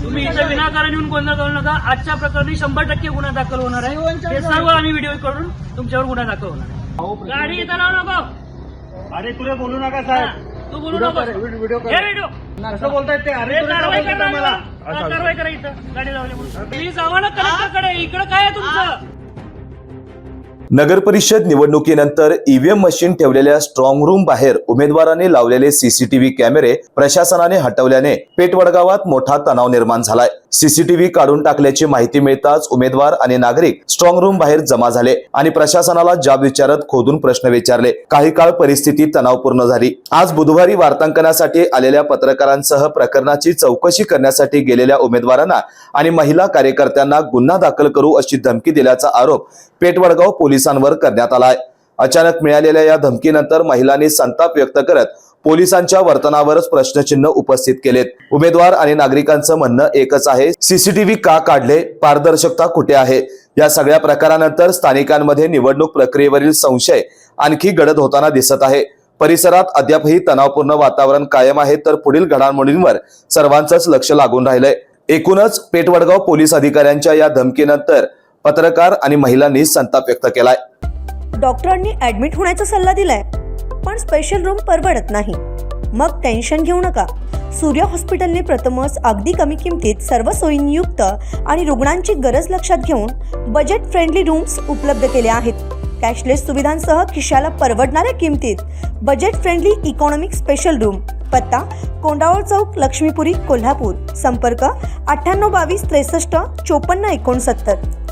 तुम्ही इथं विनाकारण येऊन गोंधळ करू नका. आजच्या प्रकरणी 100% गुन्हा दाखल होणार आहे. हे सर्व आम्ही व्हिडिओ करून तुमच्यावर गुन्हा दाखल होणार आहे. गाडी इथं लावू नको. अरे तुला बोलू नका साहेब. तू बोलू नको. व्हिडिओ हे व्हिडिओ असं बोलतायत ते. अरे कारवाई करा मला. कारवाई करा इथं गाडी लावली. प्लीज जावा ना कलेक्टरकडे. इकडे काय आहे तुमचं? नगर परिषद निवडणुकीनंतर ईव्हीएम मशीन ठेवलेल्या स्ट्रॉंग रूम बाहेर उमेदवारांनी लावलेले सीसीटीव्ही कॅमेरे प्रशासनाने हटवल्याने पेठवडगावात मोठा तणाव निर्माण झालाय. सीसीटीव्ही काढून टाकल्याची माहिती मिळताच उमेदवार आणि नागरिक स्ट्रॉंग रूम बाहेर जमा झाले आणि प्रशासनाला जाब विचारत खोदून प्रश्न विचारले. काही काळ परिस्थिती तणावपूर्ण झाली. आज बुधवारी वार्तांकनासाठी आलेल्या पत्रकारांसह प्रकरणाची चौकशी करण्यासाठी गेलेल्या उमेदवारांना आणि महिला कार्यकर्त्यांना गुन्हा दाखल करू अशी धमकी दिल्याचा आरोप पेठवडगाव पोलिसांवर करण्यात आलाय. अचानक मिळालेल्या या धमकीनंतर महिलांनी संताप व्यक्त करत पोलिसांच्या वर्तनावरच प्रश्नचिन्ह उपस्थित केलेत. उमेदवार आणि नागरिकांचं म्हणणं एकच आहे, सीसीटीव्ही का काढले, पारदर्शकता कुठे आहे? या सगळ्या प्रकारानंतर स्थानिकांमध्ये निवडणूक प्रक्रियेवरील संशय आणखी गडद होताना दिसत आहे. परिसरात अद्यापही तणावपूर्ण वातावरण कायम आहे, तर पुढील घडामोडींवर सर्वांचंच लक्ष लागून राहिलंय. एकूणच पेठवडगाव पोलीस अधिकाऱ्यांच्या या धमकीनंतर पत्रकार आणि महिलांनी संताप व्यक्त केलाय. डॉक्टरांनी ऍडमिट होण्याचा सल्ला दिलाय, पण स्पेशल रूम परवडत नाही. मग टेन्शन घेऊ नका. सूर्या हॉस्पिटलने प्रथमच अगदी कमी किमतीत सर्व सोयींयुक्त आणि रुग्णांची गरज लक्षात घेऊन बजेट फ्रेंडली रूम्स उपलब्ध केले आहेत. कॅशलेस सुविधांसह खिशाला परवडणाऱ्या किमतीत budget friendly economic special room. पत्ता कोंडावळ चौक, लक्ष्मीपुरी, कोल्हापूर. संपर्क 9822 63 54 69.